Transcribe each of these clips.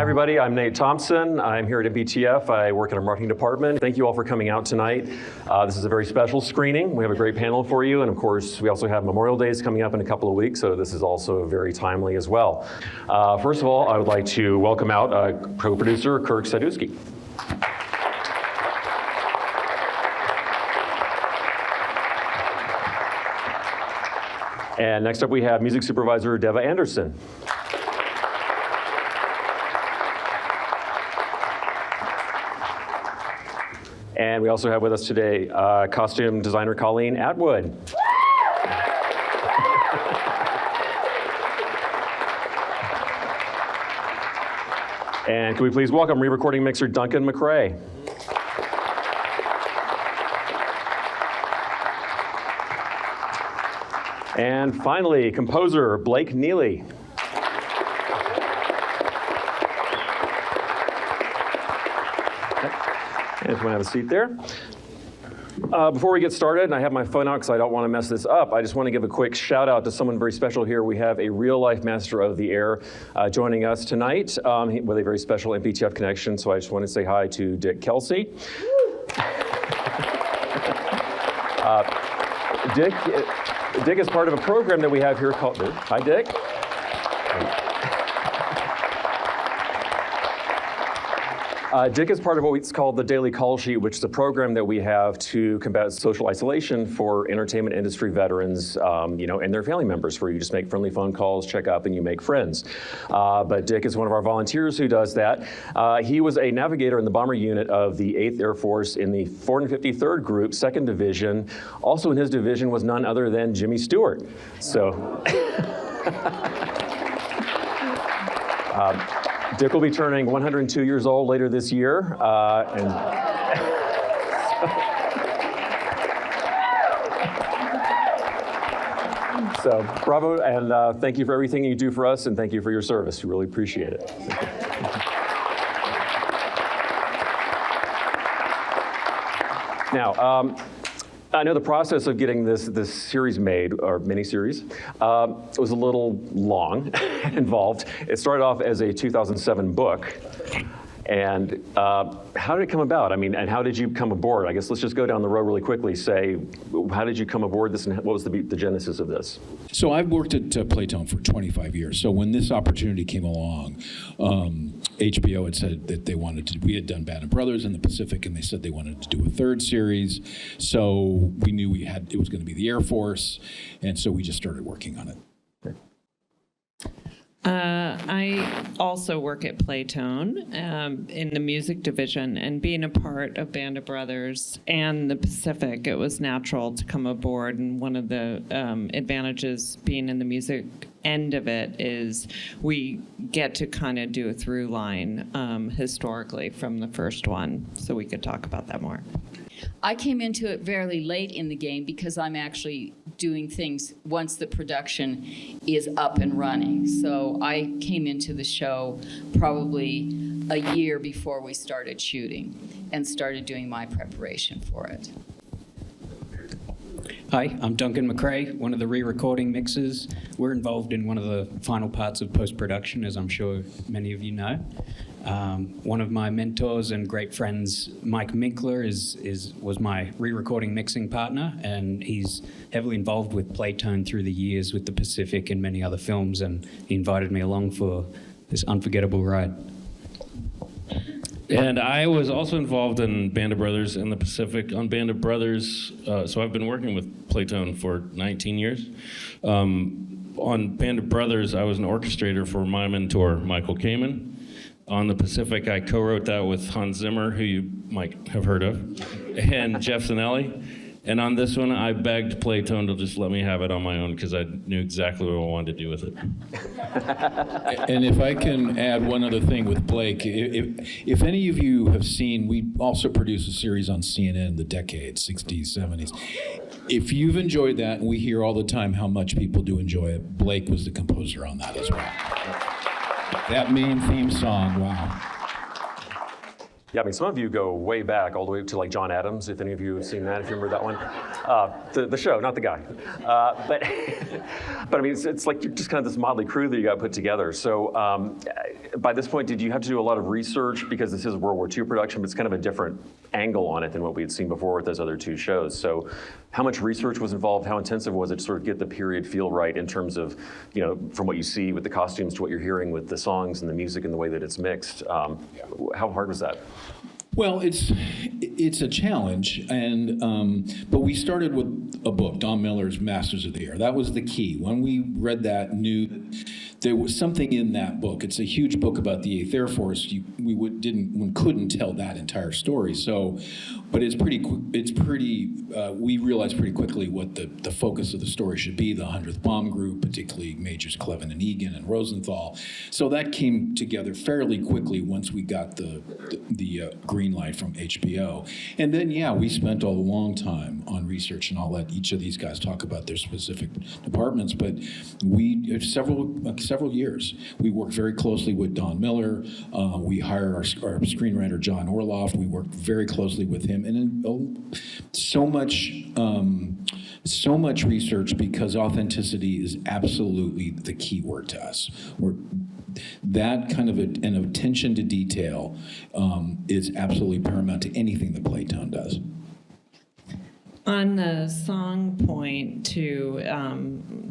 everybody. I'm Nate Thompson. I'm here at MBTF. I work in our marketing department. Thank you all for coming out tonight. This is a very special screening. We have a great panel for you, and of course, we also have Memorial Days coming up in a couple of weeks, so this is also very timely as well. First of all, I would like to welcome out co-producer Kirk Sadusky. And next up, we have music supervisor Deva Anderson. And we also have with us today costume designer Colleen Atwood. And can we please welcome re-recording mixer Duncan McRae. And finally, composer Blake Neely. And if you want to have a seat there. Before we get started, and I have my phone out because I don't want to mess this up, I just want to give a quick shout out to someone very special here. We have a real life master of the air joining us tonight with a very special MBTF connection. So I just want to say hi to Dick Kelsey. Dick is part of a program that we have here called, hi Dick. Dick is part of what's called the Daily Call Sheet, which is a program that we have to combat social isolation for entertainment industry veterans, and their family members, where you just make friendly phone calls, check up, and you make friends. But Dick is one of our volunteers who does that. He was a navigator in the bomber unit of the 8th Air Force in the 453rd Group, 2nd Division. Also in his division was none other than Jimmy Stewart. So. Dick will be turning 102 years old later this year, so bravo, and thank you for everything you do for us, and thank you for your service. We really appreciate it. Now, I know the process of getting this series made, or mini-series, was a little long and involved. It started off as a 2007 book. And how did it come about? I mean, and how did you come aboard? I guess let's just go down the road really quickly. Say, how did you come aboard this, and what was the genesis of this? So I've worked at Playtone for 25 years. So when this opportunity came along, HBO had said that we had done Band of Brothers in the Pacific, and they said they wanted to do a third series. So we knew it was going to be the Air Force, and so we just started working on it. I also work at Playtone in the music division, and being a part of Band of Brothers and the Pacific, it was natural to come aboard. And one of the advantages being in the music end of it is we get to kind of do a through line historically from the first one, so we could talk about that more. I came into it fairly late in the game because I'm actually doing things once the production is up and running. So I came into the show probably a year before we started shooting and started doing my preparation for it. Hi, I'm Duncan McRae, one of the re-recording mixers. We're involved in one of the final parts of post-production, as I'm sure many of you know. One of my mentors and great friends, Mike Minkler, was my re-recording mixing partner, and he's heavily involved with Playtone through the years with the Pacific and many other films, and he invited me along for this unforgettable ride. And I was also involved in Band of Brothers in the Pacific. On Band of Brothers, so I've been working with Playtone for 19 years. On Band of Brothers, I was an orchestrator for my mentor, Michael Kamen. On the Pacific, I co-wrote that with Hans Zimmer, who you might have heard of, and Jeff Zanelli. And on this one, I begged Playtone to just let me have it on my own because I knew exactly what I wanted to do with it. And if I can add one other thing with Blake, if any of you have seen, we also produce a series on CNN, The Decade, 60s, 70s. If you've enjoyed that, and we hear all the time how much people do enjoy it, Blake was the composer on that as well. That main theme song, wow. Yeah, I mean, some of you go way back, all the way to like John Adams, if any of you have seen that, if you remember that one. The show, not the guy. But I mean, it's like you're just kind of this motley crew that you got put together. So by this point, did you have to do a lot of research? Because this is a World War II production, but it's kind of a different angle on it than what we had seen before with those other two shows. So how much research was involved? How intensive was it to sort of get the period feel right in terms of, you know, from what you see with the costumes to what you're hearing with the songs and the music and the way that it's mixed? How hard was that? Well, it's a challenge, and but we started with a book, Don Miller's Masters of the Air. That was the key. When we read that, knew that there was something in that book. It's a huge book about the 8th Air Force. We couldn't tell that entire story. So, but it's pretty. We realized pretty quickly what the focus of the story should be. The 100th Bomb Group, particularly Majors Clevin and Egan and Rosenthal. So that came together fairly quickly once we got the green light from HBO. And then, yeah, we spent a long time on research, and I'll let each of these guys talk about their specific departments, but several years. We worked very closely with Don Miller. We hired our screenwriter, John Orloff. We worked very closely with him, and so much research, because authenticity is absolutely the key word to us. That kind of an attention to detail is absolutely paramount to anything that Playtone does. On the song point,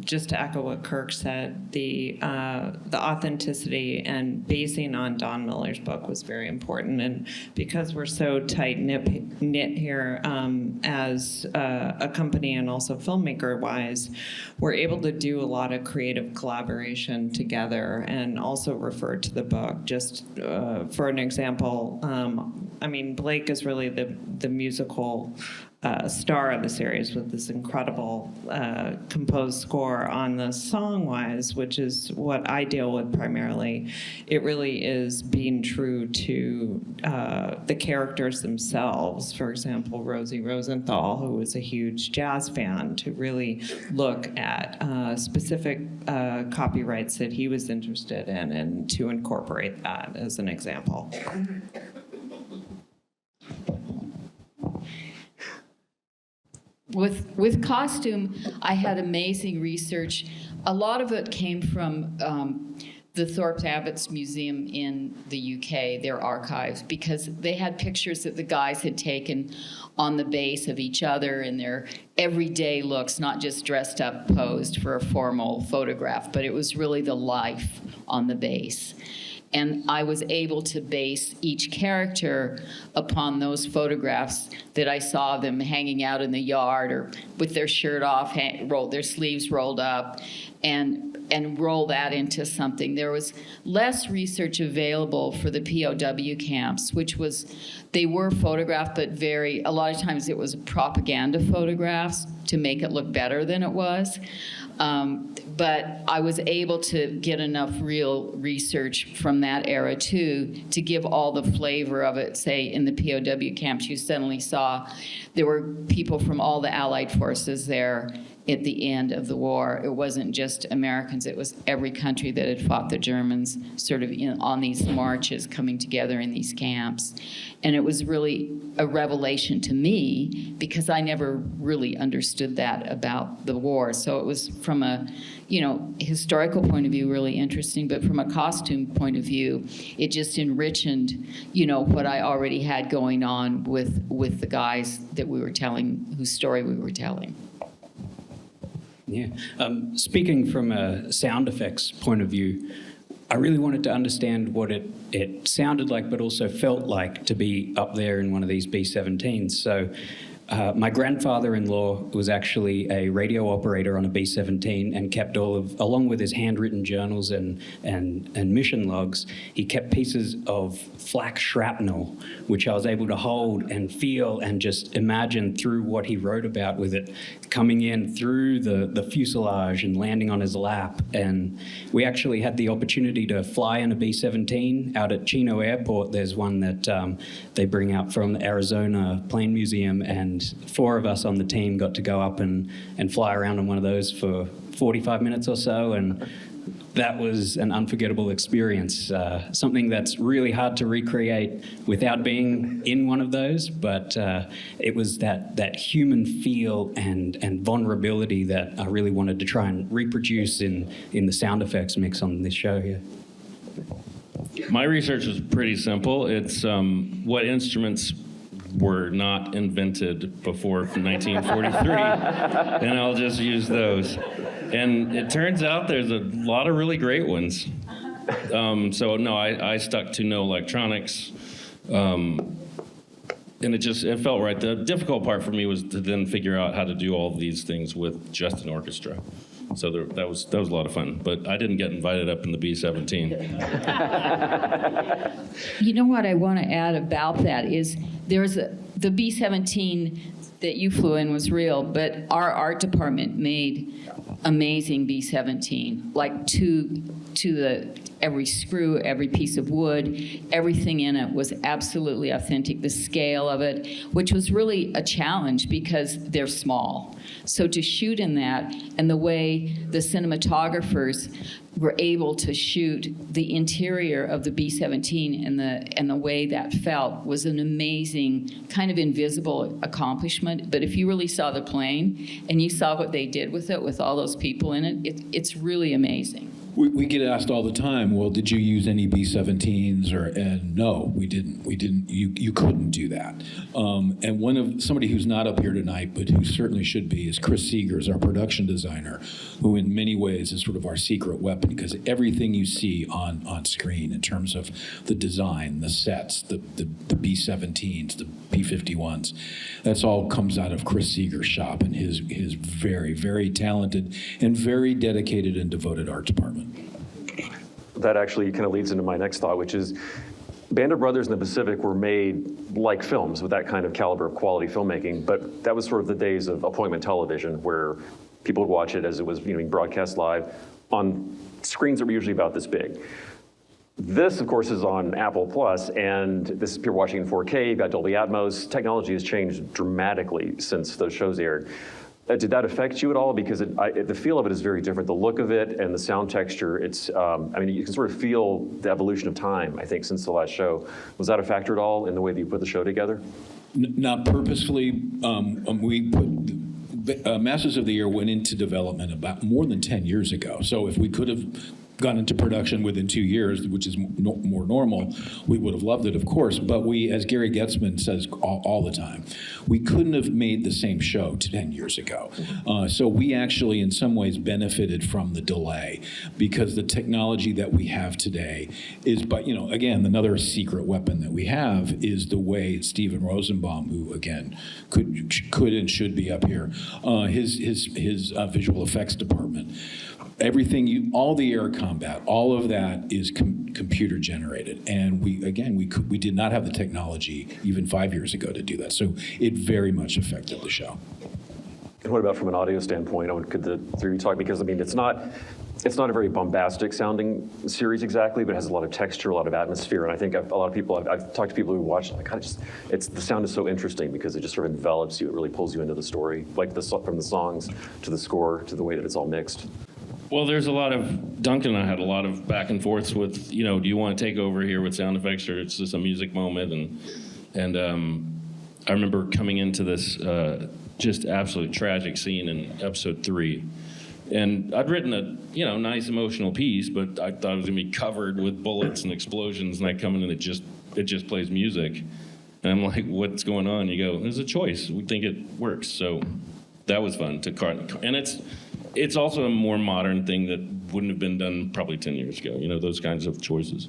just to echo what Kirk said, the authenticity and basing on Don Miller's book was very important. And because we're so tight-knit here as a company and also filmmaker-wise, we're able to do a lot of creative collaboration together and also refer to the book. Just for an example, I mean, Blake is really the musical star of the series with this incredible composed score. On the song-wise, which is what I deal with primarily, it really is being true to the characters themselves. For example, Rosie Rosenthal, who was a huge jazz fan, to really look at specific copyrights that he was interested in and to incorporate that as an example. With costume, I had amazing research. A lot of it came from the Thorpe Abbott's Museum in the UK, their archives, because they had pictures that the guys had taken on the base of each other in their everyday looks, not just dressed up, posed for a formal photograph, but it was really the life on the base. And I was able to base each character upon those photographs that I saw them hanging out in the yard or with their shirt off, their sleeves rolled up, and roll that into something. There was less research available for the POW camps, which was, they were photographed, but a lot of times it was propaganda photographs to make it look better than it was. But I was able to get enough real research from that era, too, to give all the flavor of it. Say, in the POW camps, you suddenly saw there were people from all the Allied forces there at the end of the war. It wasn't just Americans. It was every country that had fought the Germans sort of on these marches coming together in these camps. And it was really a revelation to me because I never really understood that about the war. So it was from a historical point of view really interesting, but from a costume point of view, it just enriched, what I already had going on with the guys that we were telling, whose story we were telling. Yeah. Speaking from a sound effects point of view, I really wanted to understand what it sounded like, but also felt like to be up there in one of these B-17s. So my grandfather-in-law was actually a radio operator on a B-17 and kept along with his handwritten journals and mission logs, he kept pieces of flak shrapnel, which I was able to hold and feel and just imagine through what he wrote about, with it coming in through the fuselage and landing on his lap. And we actually had the opportunity to fly in a B-17 out at Chino Airport. There's one that they bring out from the Arizona Plane Museum, and 4 of us on the team got to go up and fly around on one of those for 45 minutes or so, and that was an unforgettable experience. Something that's really hard to recreate without being in one of those, but it was that human feel and vulnerability that I really wanted to try and reproduce in the sound effects mix on this show here. My research was pretty simple. It's what instruments were not invented before 1943, and I'll just use those. And it turns out there's a lot of really great ones. So no, I stuck to no electronics, and it felt right. The difficult part for me was to then figure out how to do all these things with just an orchestra. So that was a lot of fun, but I didn't get invited up in the B-17. You know what I want to add about that is the B-17 that you flew in was real, but our art department made amazing B-17, like to every screw, every piece of wood, everything in it was absolutely authentic. The scale of it, which was really a challenge because they're small. So to shoot in that, and the way the cinematographers were able to shoot the interior of the B-17 and the way that felt was an amazing kind of invisible accomplishment. But if you really saw the plane and you saw what they did with it, with all those people in it, it's really amazing. We get asked all the time, well, did you use any B-17s? And no, we didn't. You couldn't do that. And somebody who's not up here tonight, but who certainly should be, is Chris Seegers, our production designer, who in many ways is sort of our secret weapon, because everything you see on screen in terms of the design, the sets, the B-17s, the B-51s, that's all comes out of Chris Seegers' shop and his very, very talented and very dedicated and devoted art department. That actually kind of leads into my next thought, which is Band of Brothers in the Pacific were made like films with that kind of caliber of quality filmmaking, but that was sort of the days of appointment television where people would watch it as it was being broadcast live on screens that were usually about this big. This, of course, is on Apple Plus, and this is people watching in 4K, you've got Dolby Atmos. Technology has changed dramatically since those shows aired. Did that affect you at all? Because the feel of it is very different. The look of it and the sound texture, it's, you can sort of feel the evolution of time, I think, since the last show. Was that a factor at all in the way that you put the show together? Not purposefully. We put Masters of the Year went into development about more than 10 years ago. So if we could have gone into production within 2 years, which is more normal, we would have loved it, of course. But we, as Gary Getzman says all the time, we couldn't have made the same show 10 years ago. So we actually, in some ways, benefited from the delay because the technology that we have today is, but again, another secret weapon that we have is the way Steven Rosenbaum, who again could and should be up here, his visual effects department. Everything, all the air combat, all of that is computer generated, and we did not have the technology even 5 years ago to do that. So it very much affected the show. And what about from an audio standpoint? Could the three of you talk? Because it's not a very bombastic sounding series exactly, but it has a lot of texture, a lot of atmosphere, and I think a lot of people I've talked to people who watch it, the sound is so interesting because it just sort of envelops you. It really pulls you into the story, like from the songs to the score to the way that it's all mixed. Well, there's a lot of, Duncan and I had a lot of back and forths with, do you want to take over here with sound effects or it's just a music moment? And I remember coming into this just absolutely tragic scene in episode 3. And I'd written a, nice emotional piece, but I thought it was going to be covered with bullets and explosions, and I come in and it just plays music. And I'm like, what's going on? You go, there's a choice. We think it works. So that was fun to cut. And it's also a more modern thing that wouldn't have been done probably 10 years ago, those kinds of choices.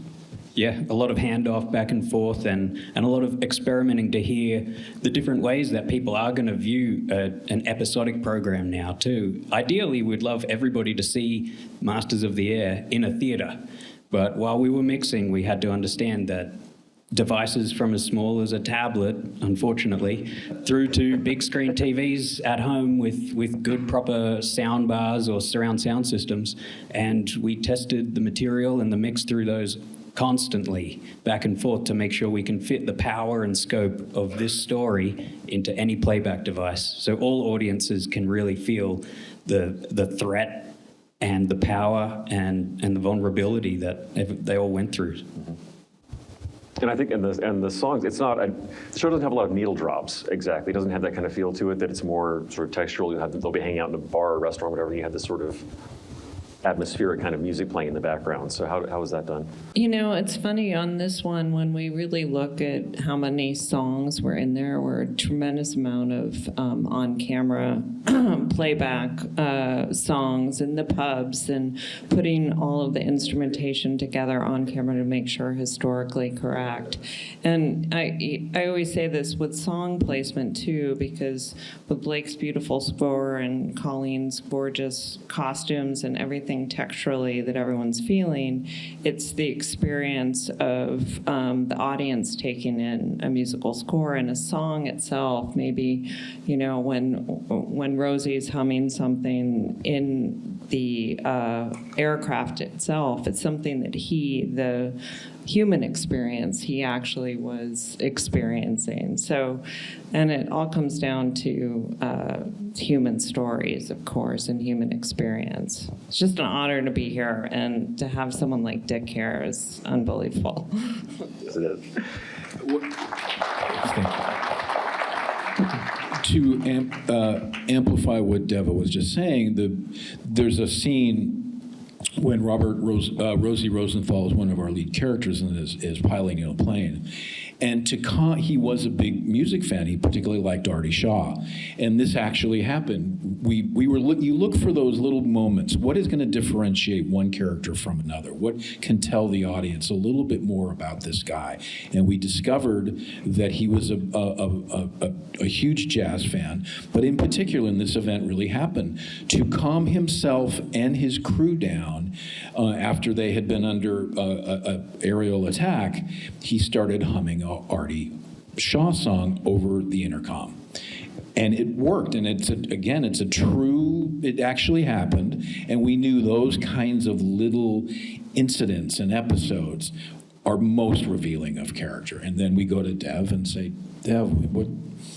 Yeah, a lot of handoff back and forth and a lot of experimenting to hear the different ways that people are going to view an episodic program now too. Ideally, we'd love everybody to see Masters of the Air in a theatre. But while we were mixing, we had to understand that devices from as small as a tablet, unfortunately, through to big screen TVs at home with good proper sound bars or surround sound systems. And we tested the material and the mix through those constantly back and forth to make sure we can fit the power and scope of this story into any playback device. So all audiences can really feel the threat and the power and the vulnerability that they all went through. And I think in the songs, the show doesn't have a lot of needle drops exactly. It doesn't have that kind of feel to it, that it's more sort of textural. They'll be hanging out in a bar or restaurant, whatever, and you have this sort of atmospheric kind of music playing in the background. So how was that done? You know, it's funny on this one, when we really look at how many songs were in there, were a tremendous amount of on-camera playback songs in the pubs, and putting all of the instrumentation together on camera to make sure historically correct. And I always say this with song placement too, because with Blake's beautiful score and Colleen's gorgeous costumes and everything texturally that everyone's feeling, it's the experience of the audience taking in a musical score and a song itself. Maybe, you know, when Rosie's humming something in the aircraft itself, it's something that the human experience, he actually was experiencing. So, and it all comes down to human stories, of course, and human experience. It's just an honor to be here, and to have someone like Dick here is unbelievable. Yes, it is. To amplify what Deva was just saying, there's a scene when Rosie Rosenthal is one of our lead characters and is piloting a plane. And he was a big music fan. He particularly liked Artie Shaw. And this actually happened. You look for those little moments. What is going to differentiate one character from another? What can tell the audience a little bit more about this guy? And we discovered that he was a huge jazz fan, but in particular, and this event really happened, to calm himself and his crew down after they had been under aerial attack, he started humming a Artie Shaw song over the intercom. And it worked, and it actually happened, and we knew those kinds of little incidents and episodes are most revealing of character. And then we go to Dev and say, Dev,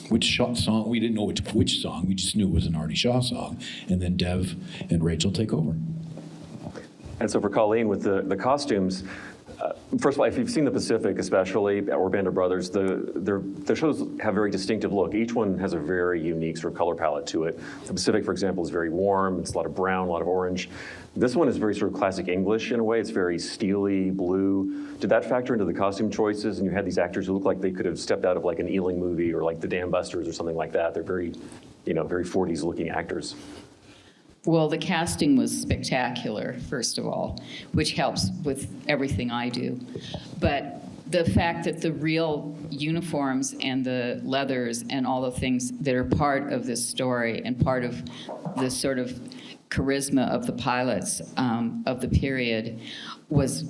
which song? We didn't know which song, we just knew it was an Artie Shaw song. And then Dev and Rachel take over. And so for Colleen, with the costumes, first of all, if you've seen The Pacific especially, or Band of Brothers, the shows have a very distinctive look. Each one has a very unique sort of color palette to it. The Pacific, for example, is very warm. It's a lot of brown, a lot of orange. This one is very sort of classic English in a way. It's very steely blue. Did that factor into the costume choices? And you had these actors who look like they could have stepped out of like an Ealing movie or like the Dam Busters or something like that. They're very, very 40s looking actors. Well, the casting was spectacular, first of all, which helps with everything I do. But the fact that the real uniforms and the leathers and all the things that are part of this story and part of the sort of charisma of the pilots of the period was,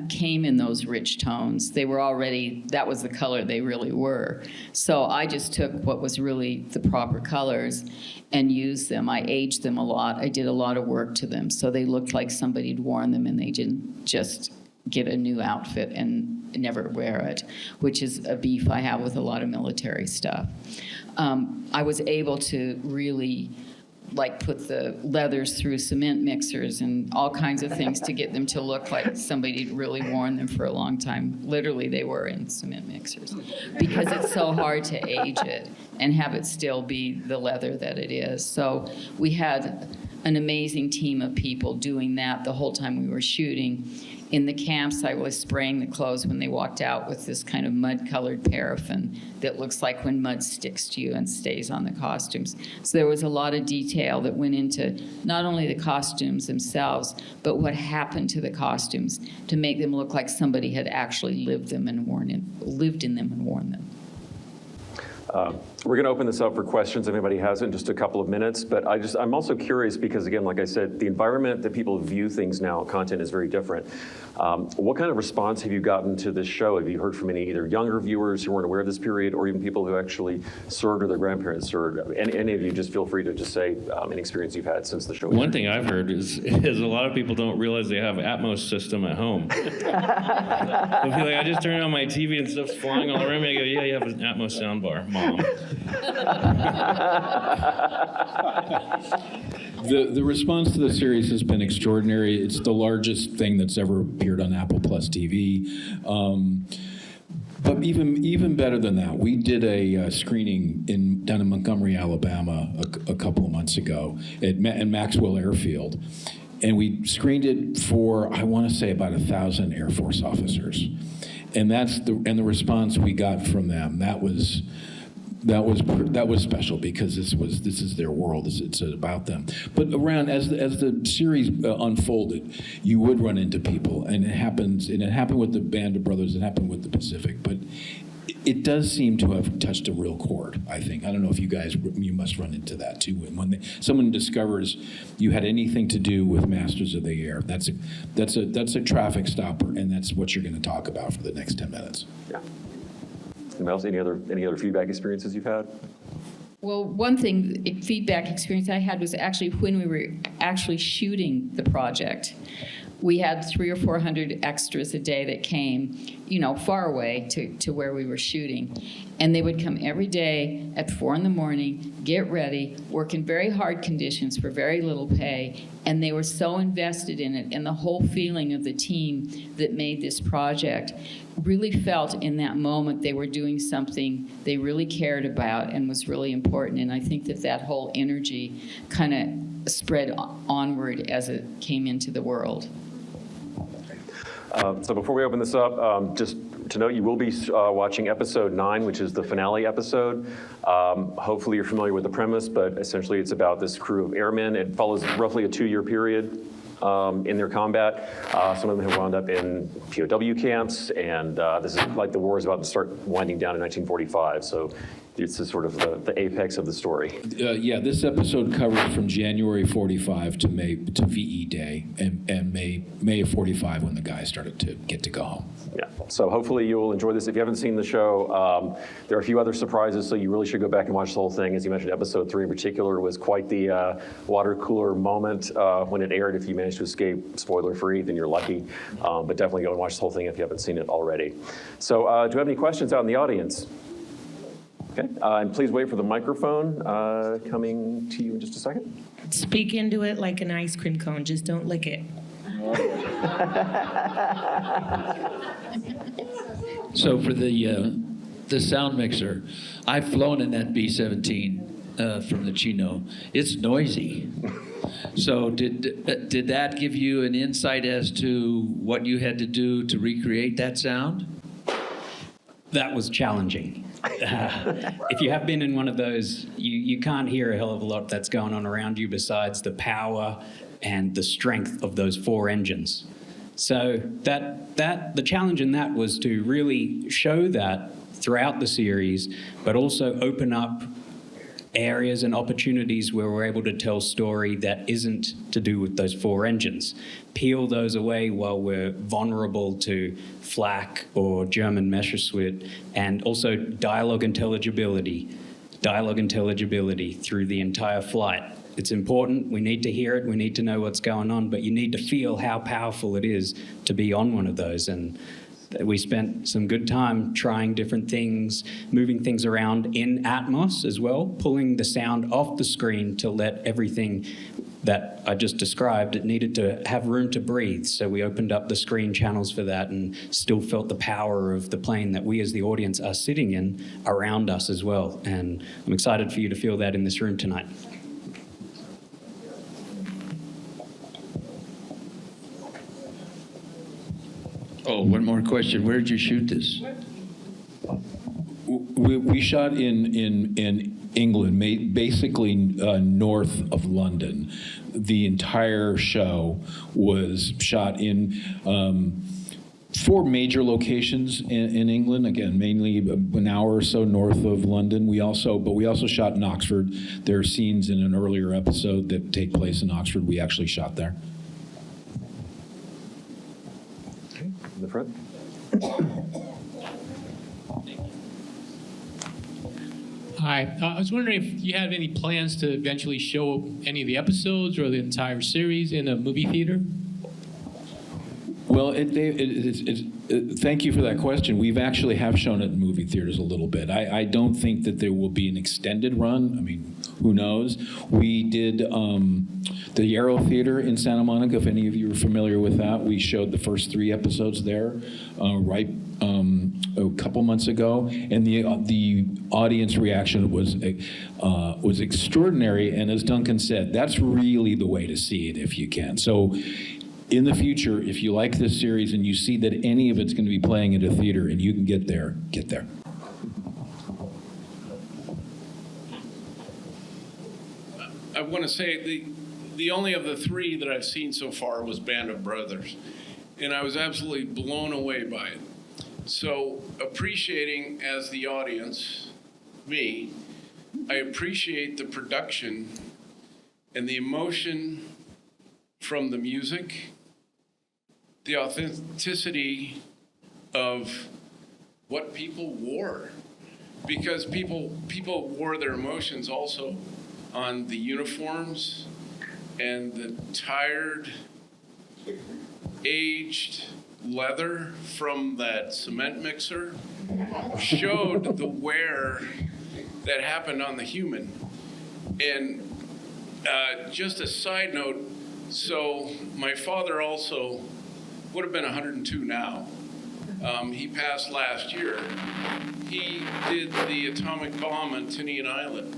came in those rich tones. They were already, that was the color they really were. So I just took what was really the proper colors and used them. I aged them a lot. I did a lot of work to them. So they looked like somebody had worn them and they didn't just get a new outfit and never wear it, which is a beef I have with a lot of military stuff. I was able to really put the leathers through cement mixers and all kinds of things to get them to look like somebody had really worn them for a long time. Literally, they were in cement mixers because it's so hard to age it and have it still be the leather that it is. So we had an amazing team of people doing that the whole time we were shooting. In the camps, I was spraying the clothes when they walked out with this kind of mud-colored paraffin that looks like when mud sticks to you and stays on the costumes. So there was a lot of detail that went into not only the costumes themselves, but what happened to the costumes to make them look like somebody had actually lived in them and worn them. We're going to open this up for questions if anybody has it in just a couple of minutes, but I'm also curious because, again, like I said, the environment that people view things now, content is very different. What kind of response have you gotten to this show? Have you heard from any either younger viewers who weren't aware of this period or even people who actually served or their grandparents served? Any of you, just feel free to just say any experience you've had since the show. One thing I've heard is a lot of people don't realize they have Atmos system at home. They'll be like, I just turned on my TV and stuff's flying all around me. I go, yeah, you have an Atmos soundbar, Mom. bomb. The response to the series has been extraordinary. It's the largest thing that's ever appeared on Apple Plus TV. But even better than that, we did a screening down in Montgomery, Alabama, a couple of months ago at Maxwell Airfield, and we screened it for, I want to say, about 1,000 Air Force officers, and the response we got from them, that was special, because this is their world. It's about them. But around as the series unfolded, you would run into people, and it happened with the Band of Brothers. It happened with the Pacific, but it does seem to have touched a real chord, I think. I don't know if you must run into that too. When someone discovers you had anything to do with Masters of the Air, that's a traffic stopper, and that's what you're going to talk about for the next 10 minutes. Yeah. Anybody else? Any other feedback experiences you've had? Well, one feedback experience I had was actually when we were actually shooting the project. We had 300 or 400 extras a day that came, far away to where we were shooting. And they would come every day at 4 a.m, get ready, work in very hard conditions for very little pay, and they were so invested in it, and the whole feeling of the team that made this project really felt in that moment they were doing something they really cared about and was really important. And I think that whole energy kind of spread onward as it came into the world. So before we open this up, just to note, you will be watching episode 9, which is the finale episode. Hopefully you're familiar with the premise, but essentially it's about this crew of airmen. It follows roughly a 2-year period in their combat. Some of them have wound up in POW camps, and this is like the war is about to start winding down in 1945. So it's sort of the apex of the story. Yeah, this episode covered from January 45 to VE Day, and May of 45 when the guys started to get to go home. Yeah, so hopefully you'll enjoy this. If you haven't seen the show, there are a few other surprises, so you really should go back and watch the whole thing. As you mentioned, episode 3 in particular was quite the water cooler moment when it aired. If you managed to escape spoiler-free, then you're lucky. But definitely go and watch the whole thing if you haven't seen it already. So do you have any questions out in the audience? Okay, and please wait for the microphone coming to you in just a second. Speak into it like an ice cream cone, just don't lick it. So for the sound mixer, I've flown in that B-17 from the Chino. It's noisy. So did that give you an insight as to what you had to do to recreate that sound? That was challenging. If you have been in one of those, you can't hear a hell of a lot that's going on around you besides the power and the strength of those 4 engines. So the challenge in that was to really show that throughout the series, but also open up areas and opportunities where we're able to tell story that isn't to do with those 4 engines. Peel those away while we're vulnerable to flak or German Messerschmitt, and also dialogue intelligibility through the entire flight. It's important. We need to hear it. We need to know what's going on, but you need to feel how powerful it is to be on one of those. And we spent some good time trying different things, moving things around in Atmos as well, pulling the sound off the screen to let everything that I just described, it needed to have room to breathe. So we opened up the screen channels for that and still felt the power of the plane that we as the audience are sitting in around us as well. And I'm excited for you to feel that in this room tonight. Oh, one more question. Where did you shoot this? We shot in England, basically north of London. The entire show was shot in 4 major locations in England. Again, mainly an hour or so north of London. We also shot in Oxford. There are scenes in an earlier episode that take place in Oxford. We actually shot there. Okay, in the front. Hi. I was wondering if you had any plans to eventually show any of the episodes or the entire series in a movie theater? Well, thank you for that question. We've actually have shown it in movie theaters a little bit. I don't think that there will be an extended run. I mean, who knows? We did the Yarrow Theater in Santa Monica, if any of you are familiar with that. We showed the first 3 episodes there a couple months ago, and the audience reaction was extraordinary. And as Duncan said, that's really the way to see it if you can. So in the future, if you like this series and you see that any of it's going to be playing at a theater and you can get there, get there. I want to say the only of the 3 that I've seen so far was Band of Brothers, and I was absolutely blown away by it. So appreciating as the audience, me, I appreciate the production and the emotion from the music, the authenticity of what people wore, because people wore their emotions also on the uniforms, and the tired, aged leather from that cement mixer showed the wear that happened on the human. And just a side note, so my father also would have been 102 now. He passed last year. He did the atomic bomb on Tinian Island.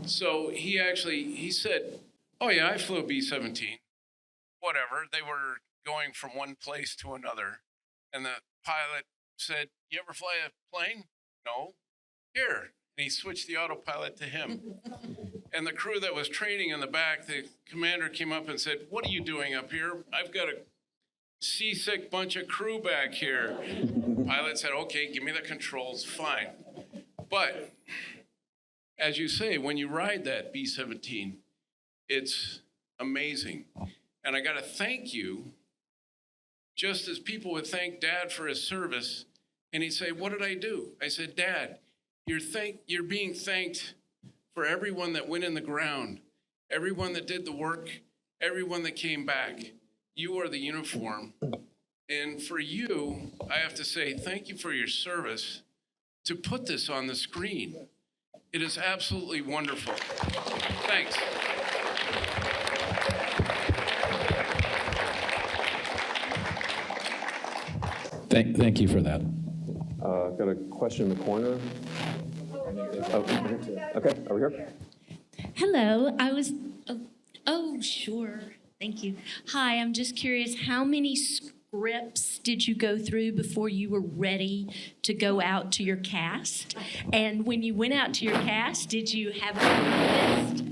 So he said, oh yeah, I flew a B-17. Whatever, they were going from one place to another. And the pilot said, you ever fly a plane? No. Here. And he switched the autopilot to him. And the crew that was training in the back, the commander came up and said, what are you doing up here? I've got a seasick bunch of crew back here. The pilot said, okay, give me the controls, fine. But as you say, when you ride that B-17, it's amazing. And I got to thank you, just as people would thank Dad for his service. And he'd say, what did I do? I said, Dad, you're being thanked for everyone that went in the ground, everyone that did the work, everyone that came back. You are the uniform. And for you, I have to say thank you for your service to put this on the screen. It is absolutely wonderful. Thanks. Thank you for that. Got a question in the corner. Okay, over here. Hello, sure. Thank you. Hi, I'm just curious, how many scripts did you go through before you were ready to go out to your cast? And when you went out to your cast, did you have a list?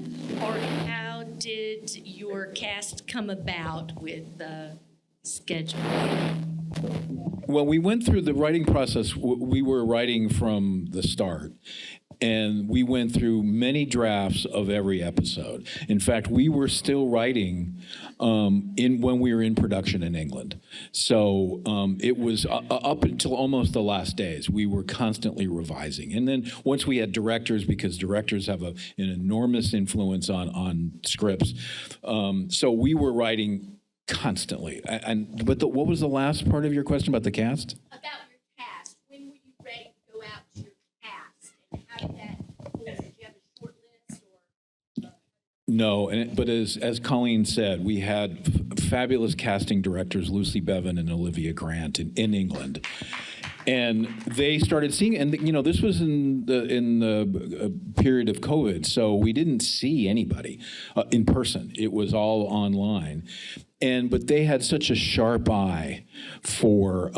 Or how did your cast come about with the schedule? Well, we went through the writing process. We were writing from the start, and we went through many drafts of every episode. In fact, we were still writing when we were in production in England. So it was up until almost the last days. We were constantly revising. And then once we had directors, because directors have an enormous influence on scripts, so we were writing constantly. But what was the last part of your question about the cast? About your cast. When were you ready to go out to your cast? And how did that, did you have a short list or? No, but as Colleen said, we had fabulous casting directors, Lucy Bevan and Olivia Grant in England. And they started seeing, and this was in the period of COVID, so we didn't see anybody in person. It was all online, but they had such a sharp eye for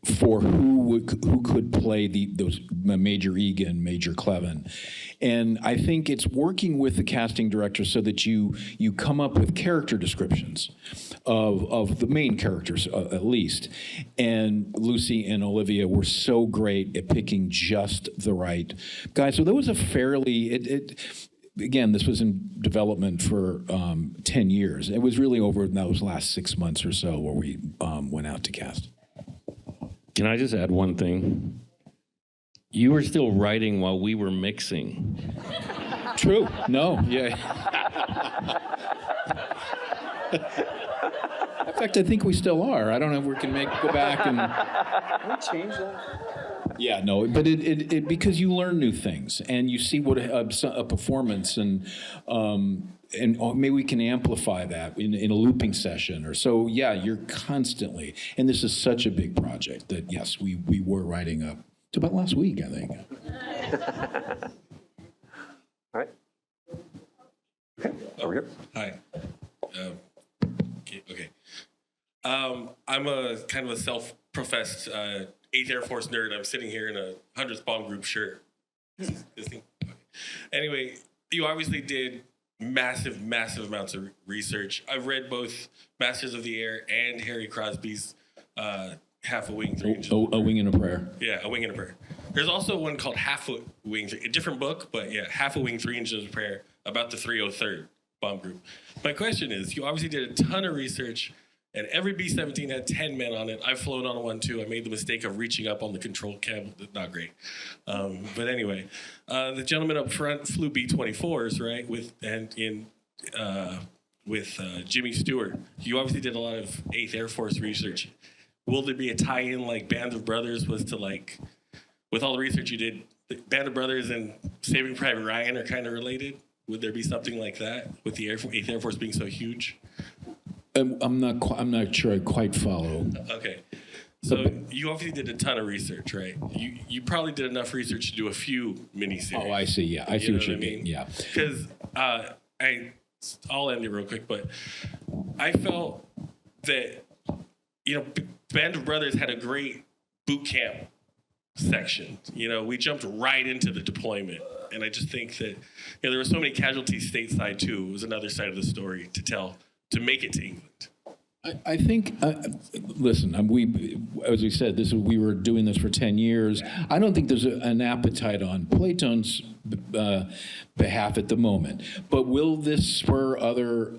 who could play those Major Egan, Major Cleven. And I think it's working with the casting director so that you come up with character descriptions of the main characters, at least. And Lucy and Olivia were so great at picking just the right guys. So there was a fairly, again, this was in development for 10 years. It was really over in those last 6 months or so where we went out to cast. Can I just add one thing? You were still writing while we were mixing. True. No. Yeah. In fact, I think we still are. I don't know if we can go back and. Can we change that? Yeah, no, but it because you learn new things and you see what a performance and maybe we can amplify that in a looping session or so. Yeah, you're constantly, and this is such a big project that yes, we were writing up to about last week, I think. All right. Okay, over here. Hi. Okay. I'm a kind of a self-professed 8th Air Force nerd. I'm sitting here in a 100th Bomb Group shirt. This thing. Okay. Anyway, you obviously did massive amounts of research. I've read both Masters of the Air and Harry Crosby's Half a Wing, 3 Inches. A Wing and a Prayer. Yeah, A Wing and a Prayer. There's also one called Half a Wing, a different book, but yeah, Half a Wing, 3 Inches of Prayer about the 303rd Bomb Group. My question is, you obviously did a ton of research, and every B-17 had 10 men on it. I've flown on one too. I made the mistake of reaching up on the control cable. Not great. But anyway, the gentleman up front flew B-24s, right? With Jimmy Stewart. You obviously did a lot of 8th Air Force research. Will there be a tie-in like Band of Brothers was to like, with all the research you did, Band of Brothers and Saving Private Ryan are kind of related? Would there be something like that with the 8th Air Force being so huge? I'm not sure I quite follow. Okay. So you obviously did a ton of research, right? You probably did enough research to do a few miniseries. Oh, I see. Yeah, I see what you mean. Yeah. Because I'll end it real quick, but I felt that, Band of Brothers had a great boot camp section. We jumped right into the deployment. And I just think that there were so many casualties stateside, too. It was another side of the story to tell, to make it to England. I think, listen, as we said, we were doing this for 10 years. I don't think there's an appetite on Playtone's behalf at the moment. But will this spur other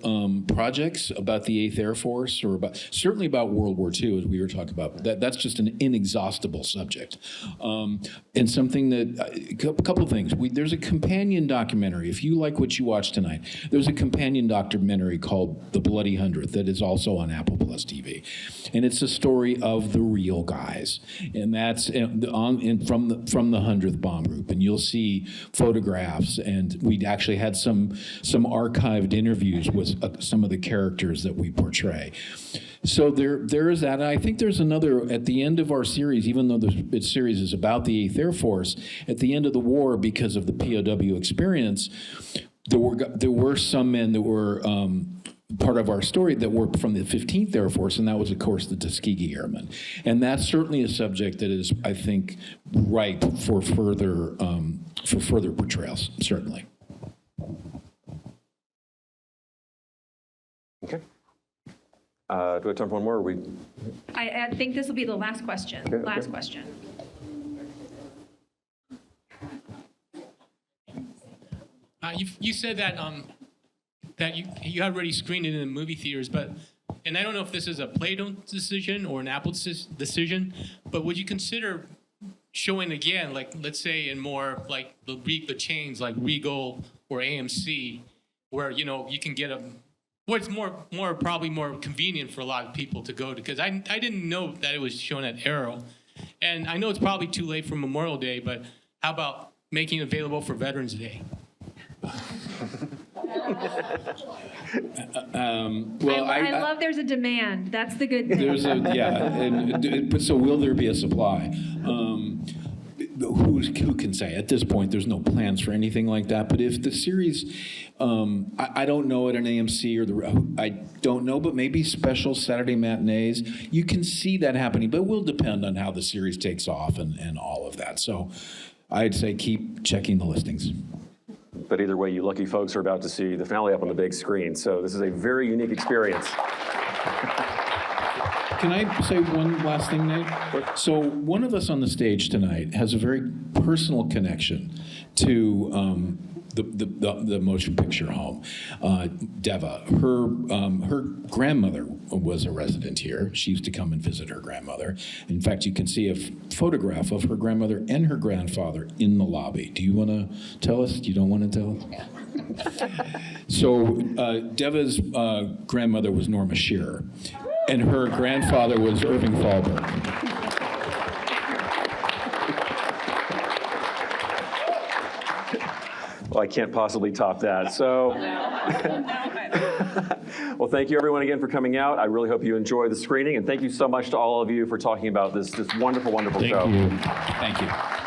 projects about the 8th Air Force or certainly about World War II, as we were talking about? That's just an inexhaustible subject. And something that, a couple of things. There's a companion documentary. If you like what you watched tonight, there's a companion documentary called The Bloody Hundredth that is also on Apple Plus TV. And it's a story of the real guys. And that's from the 100th Bomb Group. And you'll see photographs, and we actually had some archived interviews with some of the characters that we portray. So there is that. And I think there's another, at the end of our series, even though the series is about the 8th Air Force, at the end of the war, because of the POW experience, there were some men that were part of our story that were from the 15th Air Force, and that was, of course, the Tuskegee Airmen. And that's certainly a subject that is, I think, ripe for further portrayals, certainly. Okay. Do we have time for one more? Or I think this will be the last question. Okay, last okay. question. You said that that you had already screened it in the movie theaters, and I don't know if this is a Plato decision or an Apple decision, but would you consider showing again, like let's say in more like the chains like Regal or AMC, where you can get what's probably more convenient for a lot of people to go to, because I didn't know that it was shown at Arrow, and I know it's probably too late for Memorial Day, but how about making it available for Veterans Day? I love there's a demand. That's the good thing. But so will there be a supply? Who can say? At this point, there's no plans for anything like that. But if the series, I don't know at an AMC I don't know, but maybe special Saturday matinees, you can see that happening. But it will depend on how the series takes off and all of that. So I'd say keep checking the listings. But either way, you lucky folks are about to see the finale up on the big screen. So this is a very unique experience. Can I say one last thing, Nate? So one of us on the stage tonight has a very personal connection to the motion picture home. Deva, her grandmother was a resident here. She used to come and visit her grandmother. In fact, you can see a photograph of her grandmother and her grandfather in the lobby. Do you want to tell us? You don't want to tell us? So Deva's grandmother was Norma Shearer. And her grandfather was Irving Thalberg. Well, I can't possibly top that. So, well, thank you everyone again for coming out. I really hope you enjoy the screening, and thank you so much to all of you for talking about this wonderful, wonderful show. Thank you. Thank you.